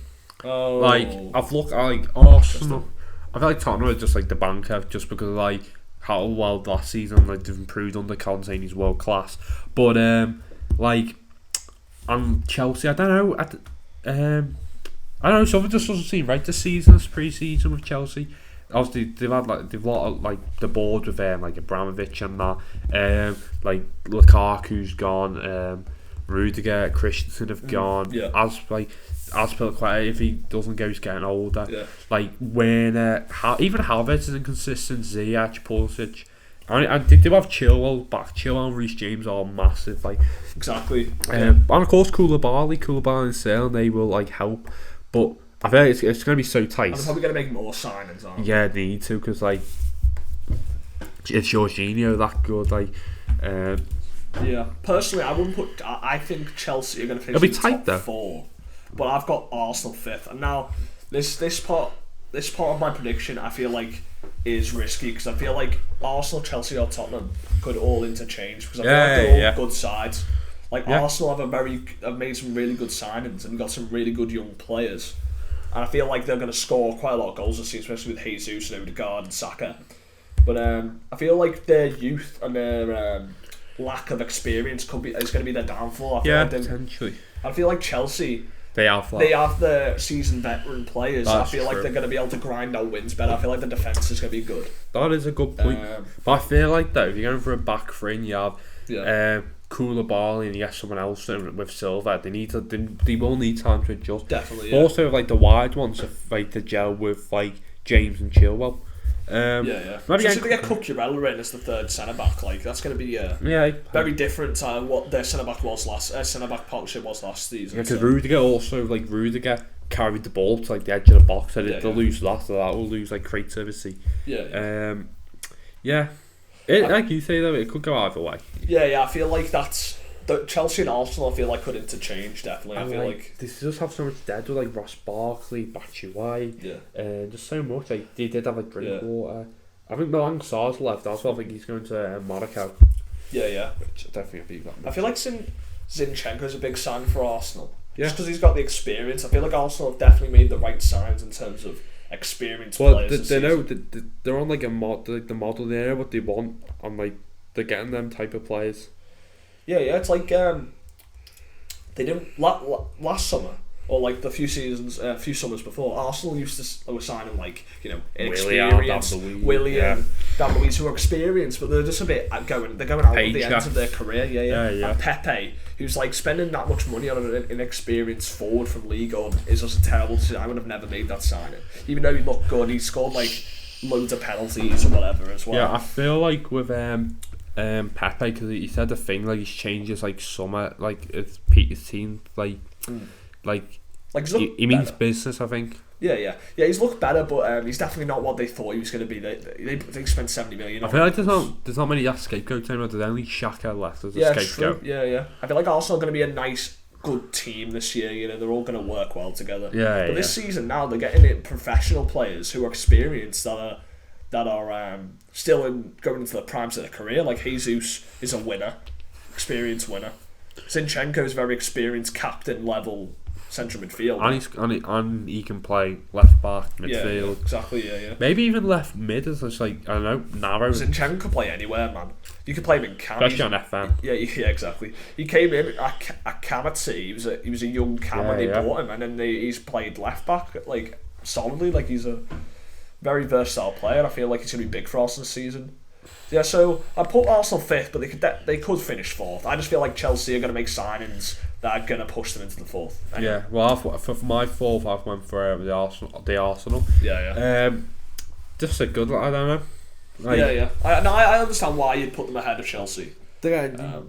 Oh. Like I've looked. I like Arsenal. I feel like Tottenham are just like the banker, just because of like how well last season they've improved under Conte and he's world class. But and Chelsea, I don't know. I don't know. Something just doesn't seem right this season, this pre-season with Chelsea. Obviously, they've got the board with like Abramovich and that. Like Lukaku's gone. Rudiger, Christensen have gone. Yeah. Aspilicueta, if he doesn't go, he's getting older. Yeah. Like Werner, even Havertz is inconsistent. Ziyech, Pulisic. And they do have Chilwell back. Chilwell and Reece James are massive. Like exactly. And of course, Koulibaly and Sale, they will like help. But I feel like it's going to be so tight. And they're probably going to make more signings, aren't they? Yeah, they need to, because like it's Jorginho that good. Like. Yeah. Personally, I wouldn't put. I think Chelsea are going to finish It'll be in the tight top though. 4, but I've got Arsenal 5th. And now this part of my prediction, I feel like is risky, because I feel like Arsenal, Chelsea, or Tottenham could all interchange, because I feel like they're all good sides. Like Arsenal have made some really good signings and got some really good young players, and I feel like they're going to score quite a lot of goals this season, especially with Jesus and Odegaard and Saka. But I feel like their youth and their lack of experience is going to be their downfall. Potentially. I feel like Chelsea, they have the seasoned veteran players. That's I feel like true. they're going to be able to grind out wins better. I feel like the defence is going to be good. That is a good point. But I feel like though, if you're going for a back three and you have Koulibaly and you get someone else with Silva, they will need time to adjust. Definitely. Yeah. Also, like the wide ones, like the gel with like James and Chilwell. Maybe if they get Cucurella in as the third centre back, like that's going to be very different to what their centre back partnership was last season. Yeah, because Rudiger carried the ball to like the edge of the box, and they'll lose that. So that will lose like creativity. Like you say though, it could go either way. I feel like that's the Chelsea and Arsenal. I feel like could interchange definitely. I feel like they just have so much dead with like Ross Barkley, Batshuayi, just so much. Like they did have like Drinkwater. I think Milan Sarr's left. That's why I think he's going to Monaco. Which definitely be that. I feel like Zinchenko's a big sign for Arsenal. Yeah. Just because he's got the experience. I feel like Arsenal have definitely made the right signs in terms of experience players. They know they're on like the model. They know what they want, and like they're getting them type of players. It's like they didn't last summer, or like the few summers before. Arsenal were signing like inexperienced William, Dan Luiz, who are experienced, but they're just a bit going out at the end of their career. And Pepe, who's like spending that much money on an inexperienced forward from League One, is just a terrible decision. I would have never made that signing, even though he looked good. He scored like loads of penalties or whatever as well. Yeah, I feel like with Pepe, because he said the thing like he's changed his like summer, like it's Peter's team, like he means business, I think. He's looked better, but he's definitely not what they thought he was going to be. They spent 70 million. I feel like there's not many scapegoats anymore. There's only Xhaka left as a scapegoat. True. I feel like Arsenal are going to be a nice, good team this year. They're all going to work well together. But this season now they're getting in professional players who are experienced that are still going into the primes of their career. Like Jesus is a winner, experienced winner. Zinchenko is very experienced, captain level central midfield. And he can play left back, midfield. Exactly. Maybe even left mid as just like, I don't know, narrow. Zinchenko can play anywhere, man. You can play him in Cam. Especially on FM. Yeah, exactly. He came in at Cam at City. He was a young Cam when they bought him, and then he's played left back like solidly. Like he's a very versatile player. I feel like he's going to be big for us this season. So I put Arsenal 5th, but they could finish 4th. I just feel like Chelsea are going to make signings that are going to push them into the 4th. Anyway. Yeah, well, for my 4th, I've went for the Arsenal. Yeah. Just a good, I don't know. Like, I understand why you'd put them ahead of Chelsea. they're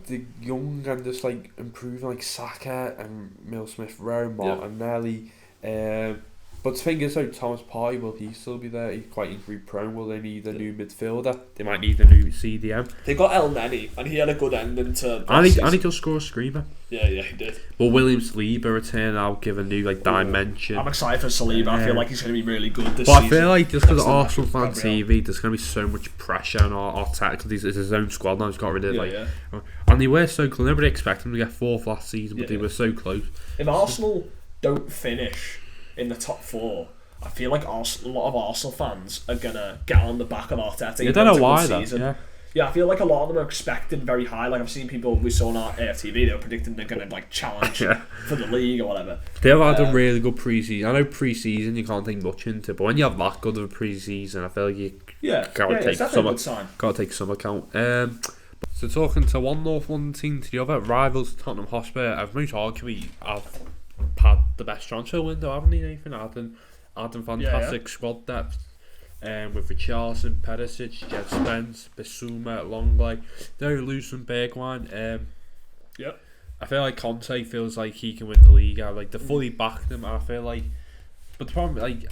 young and just like improving, like Saka and Mill Smith Rowe, Martinelli. But the thing is, though, Thomas Partey, will he still be there? He's quite injury prone. Will they need a new midfielder? They might need a new CDM. They got El Neni, and he had a good ending to. And he does score a screamer. Yeah, he did. Will William Saliba return? I'll give a new dimension. I'm excited for Saliba. I feel like he's going to be really good this season. But I feel like just because of Arsenal fan TV, there's going to be so much pressure on our tactical. It's his own squad now. He's got rid of and they were so close. Nobody expected them to get fourth last season, but they were so close. If Arsenal don't finish in the top 4, I feel like a lot of Arsenal fans are gonna get on the back of Arteta. I don't know why though. Yeah, I feel like a lot of them are expecting very high. Like I've seen people we saw on our AFTV, they were predicting they're gonna challenge for the league or whatever. They've had a really good pre-season. I know pre-season you can't take much into, but when you have that good of a pre-season, I feel like you gotta take some account. So talking to one North London team to the other, rivals Tottenham Hotspur have most arguably have had the best transfer window, haven't they, Nathan? Adding fantastic squad depth. With Richarlison, Perisic, Jed Spence, Bissouma, Longley, they're losing Bergwijn. I feel like Conte feels like he can win the league. They fully back them. I feel like, but the problem,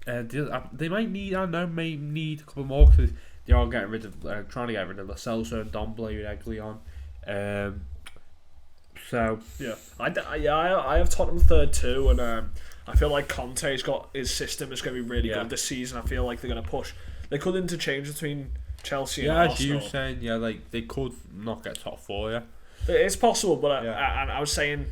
they might need. I don't know, may need a couple more because they are getting rid of, trying to get rid of Lo Celso and Dombele and Eglon. So I have Tottenham third too, and I feel like Conte's got his system is going to be really good this season. I feel like they're going to push. They could interchange between Chelsea and Arsenal. Yeah, as you saying, they could not get top 4. Yeah, it's possible, but I was saying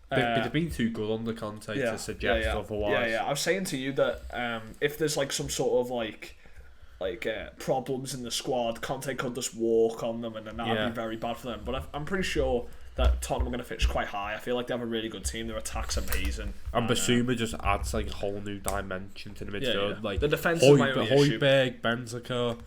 they've been too good under Conte to suggest otherwise. I was saying to you that if there's some sort of problems in the squad, Conte could just walk on them, and then that would be very bad for them. But I'm pretty sure that Tottenham are going to finish quite high. I feel like they have a really good team. Their attack's amazing. And Bissouma just adds a whole new dimension to the midfield. The defence is my only issue. Højbjerg, Benzema,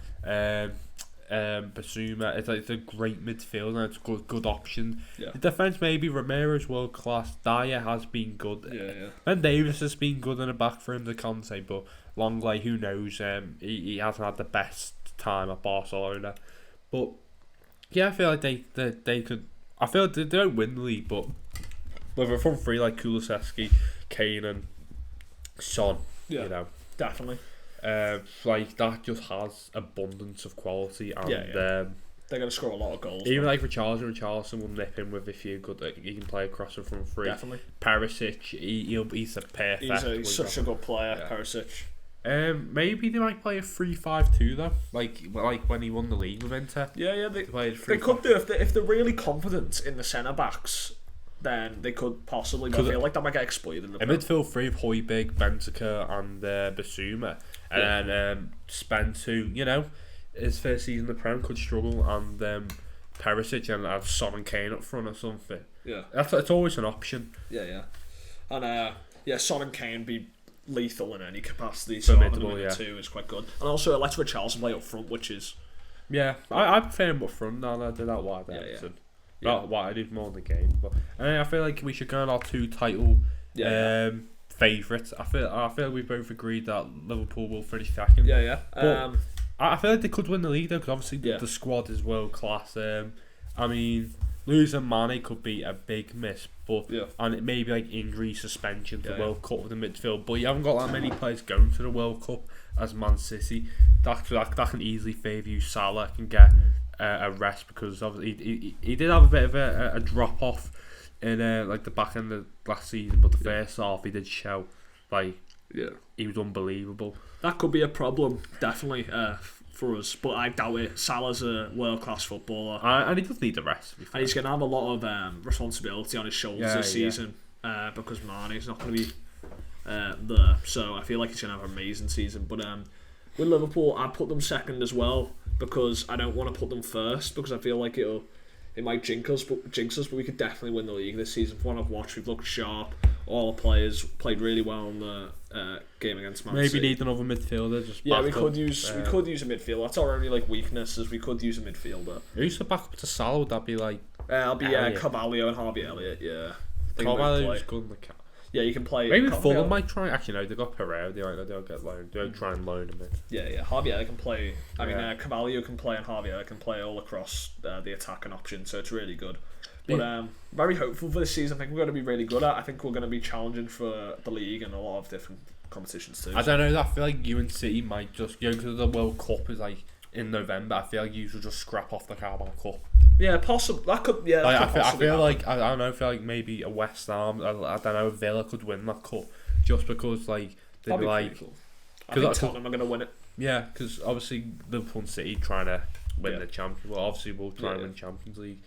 Bissouma. It's a great midfield and it's a good option. The defence, maybe Ramirez world class. Dyer has been good. Ben Davis has been good in the back for him to Conte, but Longley, who knows? He hasn't had the best time at Barcelona. But yeah, I feel like they could. I feel like they don't win the league, but with a front three like Kulusevski, Kane and Son, definitely. That just has abundance of quality, and they're going to score a lot of goals. Even like Richarlison will nip in with a few good. He can play across the front three. Definitely. Perisic, he's a perfect. He's such a good player, Perisic. Maybe they might play a 3-5-2 though, like when he won the league with Inter. They could do if they're really confident in the centre backs, then they could possibly. But I feel like that might get exploited. In the midfield three of Højbjerg, Benzema, and Bissouma, and then Spence, who his first season in the Prem could struggle, and Perisic and have Son and Kane up front or something. It's always an option. And Son and Kane be lethal in any capacity, so having them in two is quite good. And also let's Richarlison play up front, which is I prefer him up front now. I do that wide I do more in the game, but I feel like we should go on our 2 title favourites. I feel like we both agreed that Liverpool will finish second. But I feel like they could win the league though, because obviously the squad is world class. I mean, losing Mane could be a big miss, but and it may be like injury, suspension to the World Cup with the midfield. But you haven't got that many players going to the World Cup as Man City. That can easily favour you. Salah can get a rest because obviously he did have a bit of a drop off in the back end of last season, but the first half he did show he was unbelievable. That could be a problem, definitely. For us, but I doubt it. Salah's a world-class footballer, and he does need the rest. And he's going to have a lot of responsibility on his shoulders this season because Mane's not going to be there. So I feel like he's going to have an amazing season. But with Liverpool, I put them second as well because I don't want to put them first because I feel like it might jinx us, but we could definitely win the league this season. From what I've watched, we've looked sharp. All the players played really well in the game against Man City. Maybe need another midfielder. We could use a midfielder. That's our only weakness is we could use a midfielder. Who's the backup to Salah? Would that be like? I'll be Carvalho and Harvey Elliott. Yeah, Carvalho's good in the cat. Yeah, you can play. Maybe Fulham might try. Actually, no, they got Pereira. They'll get loaned. They'll try and loan him in. Yeah. Javier can play. I mean, Carvalho can play, and Javier can play all across the attacking option. So it's really good. But very hopeful for this season. I think we're going to be really good at. I think we're going to be challenging for the league and a lot of different competitions too. I don't know. I feel like you and City might just because the World Cup is like in November. I feel like you should just scrap off the Carabao Cup. Yeah, possible. That could. Yeah, I feel like I don't know. I feel like maybe a West Ham. I don't know. Villa could win that cup just because like they'd be like. Cool. I think Tottenham are going to win it. Yeah, because obviously Liverpool and City trying to win the Champions. Well, obviously we'll try and win Champions League.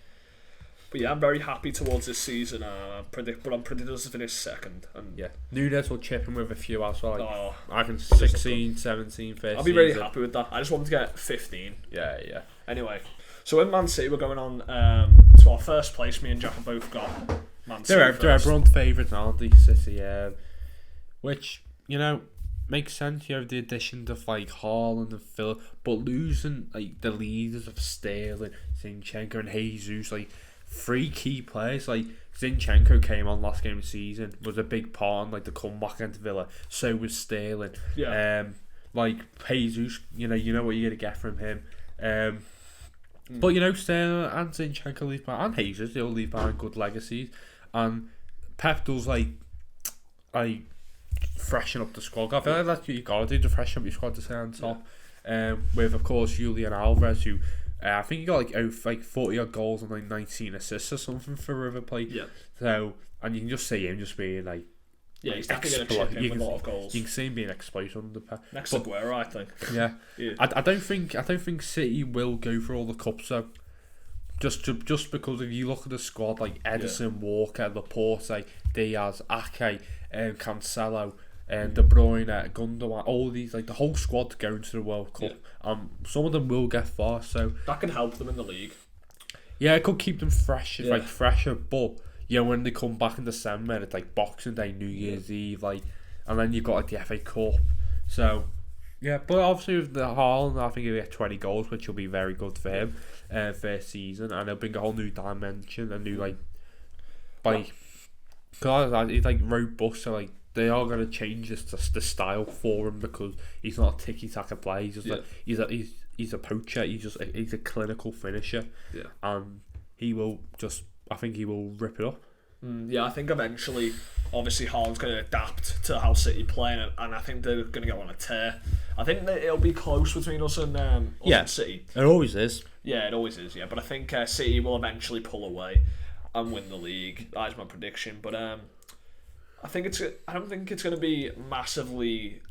But yeah, I'm very happy towards this season. I'm predicting us to finish second. And Nunes will chip in with a few as well. Like, I can 16, 17, 13. I'll be really happy with that. I just wanted to get 15. Yeah. Anyway, so in Man City, we're going on to our first place. Me and Jack have both got Man City. They're everyone's favourites, aren't they? City, which, makes sense. You have the addition of like Haaland and Phil, but losing like the leaders of Sterling, Zinchenko and Jesus, like 3 key players. Like Zinchenko came on last game of the season, was a big part in like the comeback against Villa. So was Sterling. Like Jesus, you know what you're gonna get from him. But Sterling and Zinchenko leave behind, and Jesus, they'll leave behind good legacies. And Pep does like freshen up the squad. I feel like that's what you gotta do to freshen up your squad to stay on top. With of course Julian Alvarez, who I think he got like 40 odd goals and like 19 assists or something for River Plate. Yeah. So and you can just see him just being like. Yeah, he's definitely going to chip in with a lot of goals. You can see him being explosive under Pep. Next to Aguero, I think. Yeah. I don't think City will go for all the cups though. Just because if you look at the squad like Edison, Walker, Laporte, Diaz, Ake, Cancelo, De Bruyne, Gundogan, all these like the whole squad going to the World Cup. Some of them will get far, so that can help them in the league. Yeah, it could keep them fresh, like fresher, but. When they come back in December, it's like Boxing Day, New Year's Eve, like, and then you've got like the FA Cup. So, but obviously with the Haaland, I think he'll get 20 goals, which will be very good for him first season, and he'll bring a whole new dimension, a new because he's like robust, so like they are going to change the style for him because he's not a tiki-taka player. He's just like he's a poacher. He's a clinical finisher. Yeah, and he will just. I think he will rip it up. I think eventually, obviously, Haaland's going to adapt to how City play, and I think they're going to go on a tear. I think that it'll be close between us and City. It always is. Yeah, it always is. Yeah, but I think City will eventually pull away and win the league. That's my prediction. But I don't think it's going to be massively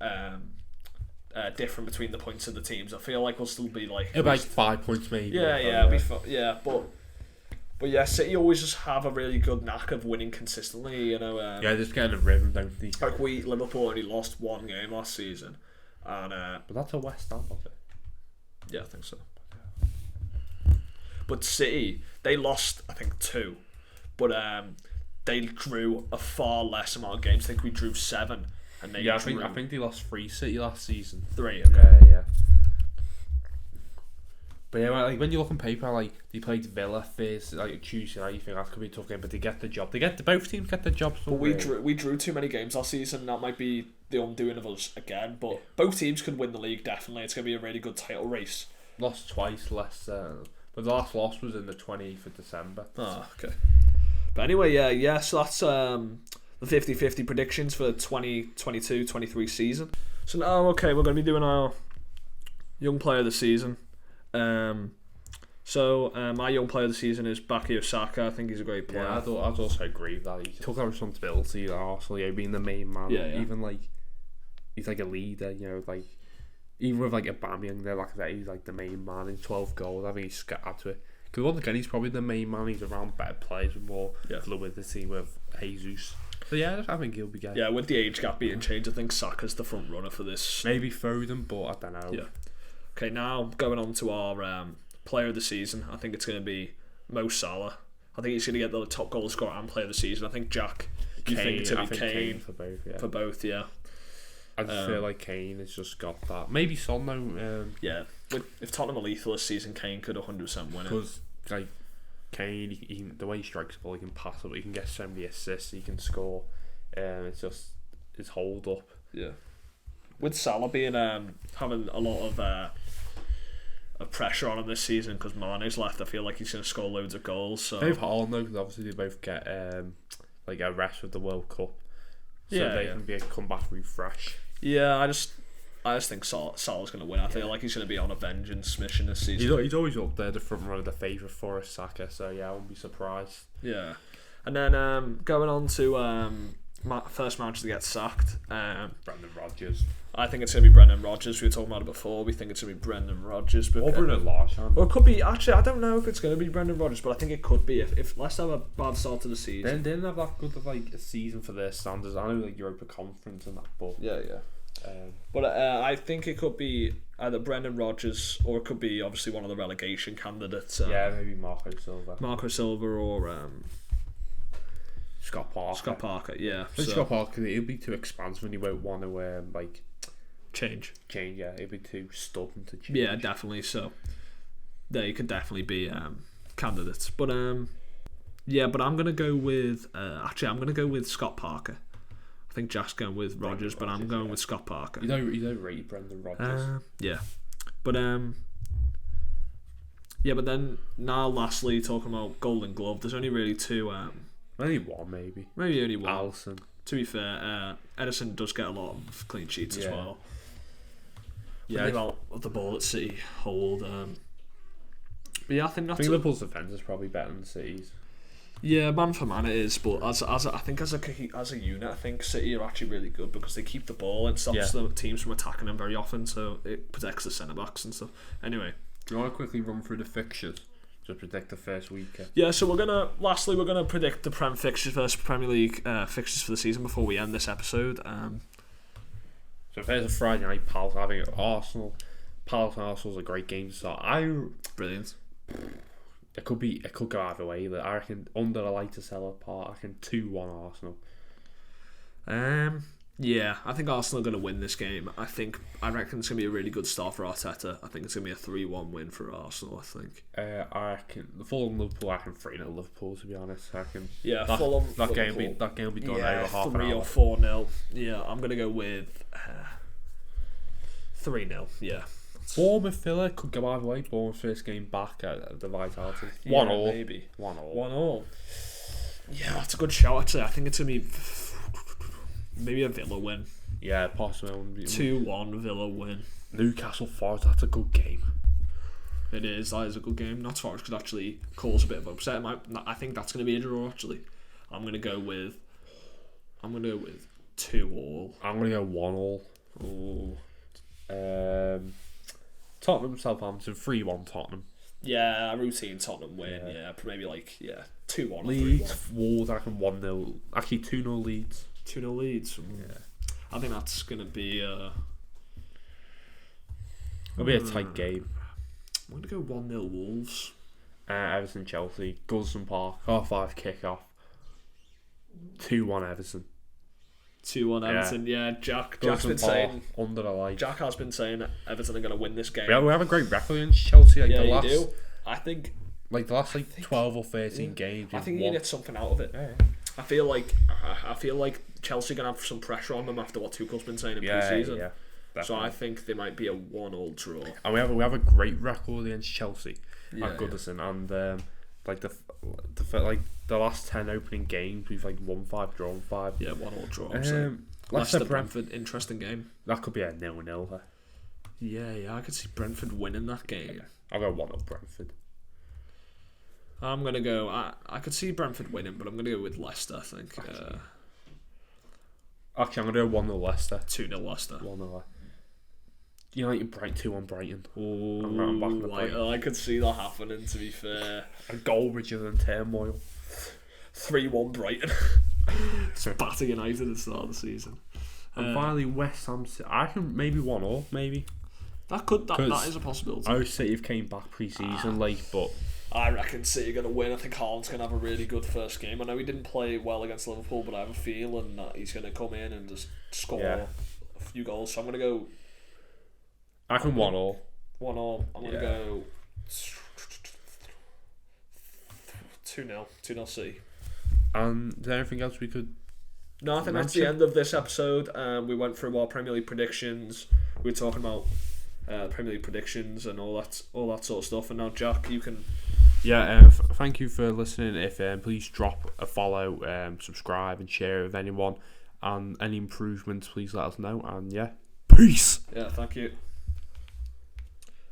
different between the points of the teams. I feel like we'll still be like it'll be like 5 points maybe. But yeah, City always just have a really good knack of winning consistently, just getting a rhythm, don't they? Like Liverpool only lost 1 game last season, and but that's a West Ham, was it? Yeah, I think so. But City, they lost I think 2, but they drew a far less amount of games. I think we drew 7, and they I think they lost 3 City last season. 3, okay. Yeah. But like when you look on paper, like they played Villa first, like Tuesday night, you think that could be a tough game, but they get the job. Both teams get the job. But we drew too many games last season. That might be the undoing of us again. But both teams could win the league. Definitely, it's going to be a really good title race. Lost twice, but the last loss was in the 28th of December. Oh, okay. But anyway, so that's the 50-50 predictions for the 2022-23 season. So now, we're going to be doing our young player of the season. My young player of the season is Bukayo Saka. I think he's a great player. Yeah, I'd also agree with that. He took that responsibility at Arsenal, being the main man. Even like he's like a leader, like even with like Aubameyang there, like that, he's like the main man in 12 goals. I think he's scattered to it. Because once again, he's probably the main man. He's around better players with more fluidity with Jesus. So I think he'll be good. Yeah, with the age gap being changed, I think Saka's the front runner for this. Maybe Foden, but I don't know. Yeah. Okay, now going on to our player of the season. I think it's going to be Mo Salah. I think he's going to get the top goal scorer and player of the season. I think Jack, you think it's going to be Kane for both. Yeah. For both, yeah. I just feel like Kane has just got that. Maybe Son though. If Tottenham are lethal this season, Kane could 100% win it. Because Kane, the way he strikes the ball, he can pass it, he can get so many assists, he can score. It's just his hold up. Yeah. With Salah being having a lot of pressure on him this season because Mane's left, I feel like he's going to score loads of goals. So Both Haaland though, because obviously they both get like a rest with the World Cup, so they can come back refresh. Yeah, I just think Salah's going to win. I feel like he's going to be on a vengeance mission this season. He's always up there, the front runner, the favourite for us, Saka. So yeah, I wouldn't be surprised. Yeah, and then going on to first manager to get sacked. Brendan Rodgers. I think it's going to be Brendan Rodgers. We were talking about it before. We think it's going to be Brendan Rodgers. Or Brendan Larson. Or it could be, actually, I don't know if it's going to be Brendan Rodgers, but I think it could be. If Leicester have a bad start to the season. They didn't have that good of like a season for their standards. I know like Europa Conference and that, but yeah. But I think it could be either Brendan Rodgers or it could be obviously one of the relegation candidates. Maybe Marco Silva or Scott Parker. Yeah. Scott Parker, he'll be too expansive and he won't want to change. Yeah, he'll be too stubborn to change. Yeah, definitely. So they could definitely be candidates. But but I'm gonna go with I'm gonna go with Scott Parker. I think Jack's going with Rodgers, but I'm going with Scott Parker. You don't rate Brendan Rodgers. But but then now lastly talking about Golden Glove, there's only really two. Only one, maybe. Maybe only one. Alisson. To be fair, Edison does get a lot of clean sheets as well. Yeah, about the ball at City hold. But yeah, I think Liverpool's defence is probably better than City's. Yeah, man for man it is, but as a unit, I think City are actually really good because they keep the ball and stops the teams from attacking them very often, so it protects the centre backs and stuff. Anyway, do you want to quickly run through the fixtures? Just predict the first week. Yeah, so we're gonna predict the Prem fixtures versus Premier League fixtures for the season before we end this episode. So if there's a Friday night, Palace having Arsenal. Palace and Arsenal's a great game to start. Brilliant. It could go either way. I reckon under a lighter seller part, I reckon 2-1 Arsenal. Yeah, I think Arsenal are going to win this game. I reckon it's going to be a really good start for Arteta. I think it's going to be a 3-1 win for Arsenal, I think. I reckon the Fulham Liverpool, I reckon 3-0 Liverpool, to be honest. I reckon Fulham that game will be done over half an hour. 3 or 4-0. Yeah, I'm going to go with 3-0. Yeah. Bournemouth Villa could go either way. Bournemouth first game back at the Vitality. 1-1 maybe. 1-1. Yeah, that's a good shout actually. I think it's going to be maybe a Villa win. Yeah, possibly. 2-1 Villa win. Newcastle Forest, that's a good game. It is. That is a good game. Not Forest could actually cause a bit of upset. I think that's going to be a draw actually. I'm going to go with 2-2. I'm going to go 1-1. Oh. Tottenham Southampton 3-1 Tottenham. Yeah, routine Tottenham win. Yeah, maybe 2-1. Leeds Wolves, I reckon 1-0. Actually 2-0 Leeds. 2-0 Leeds. Yeah. I think that's gonna be it'll be a tight game. I'm gonna go 1-0 Wolves. Everton Chelsea, Goodison Park, 5:30 kick-off. 2-1 Everton. 2-1 Everton. Yeah, Jack's been saying under the light. Jack has been saying Everton are going to win this game. We have a great record against Chelsea. You do. I think the last 12 or 13 games. I think you get something out of it. Yeah. I feel like Chelsea are going to have some pressure on them after what Tuchel's been saying in pre-season. Yeah, so I think they might be a 1-1 draw. And we have a great record against Chelsea at Goodison, and the last 10 opening games we've won 5, drawn 5. Yeah, 1-1 draw. Leicester Brentford, interesting game. That could be a 0-0. Yeah, I could see Brentford winning that game. Yeah. I'll go 1-0 Brentford. I'm gonna go. I could see Brentford winning, but I'm gonna go with Leicester. I think. Actually, I'm gonna go 1-0 Leicester. 2-0 Leicester. 1-0. United 2-1 Brighton. Oh, I could see that happening. To be fair, a goal richer than turmoil. 3-1 Brighton. Just batter United at the start of the season. And finally, West Ham. I reckon maybe 1-0. Maybe that is a possibility. I would say if came back pre-season but I reckon City are going to win. I think Haaland's going to have a really good first game. I know he didn't play well against Liverpool, but I have a feeling that he's going to come in and just score a few goals. So I'm going to go. I reckon 1-0. 1-0. I'm going to go 2-0. 2-0 City. And is there anything else we could No, I think that's the end of this episode. We went through our Premier League predictions. We were talking about Premier League predictions and all that sort of stuff. And now, Jack, you can. Yeah, thank you for listening. If please drop a follow, subscribe, and share with anyone. And any improvements, please let us know. And yeah, peace. Yeah, thank you.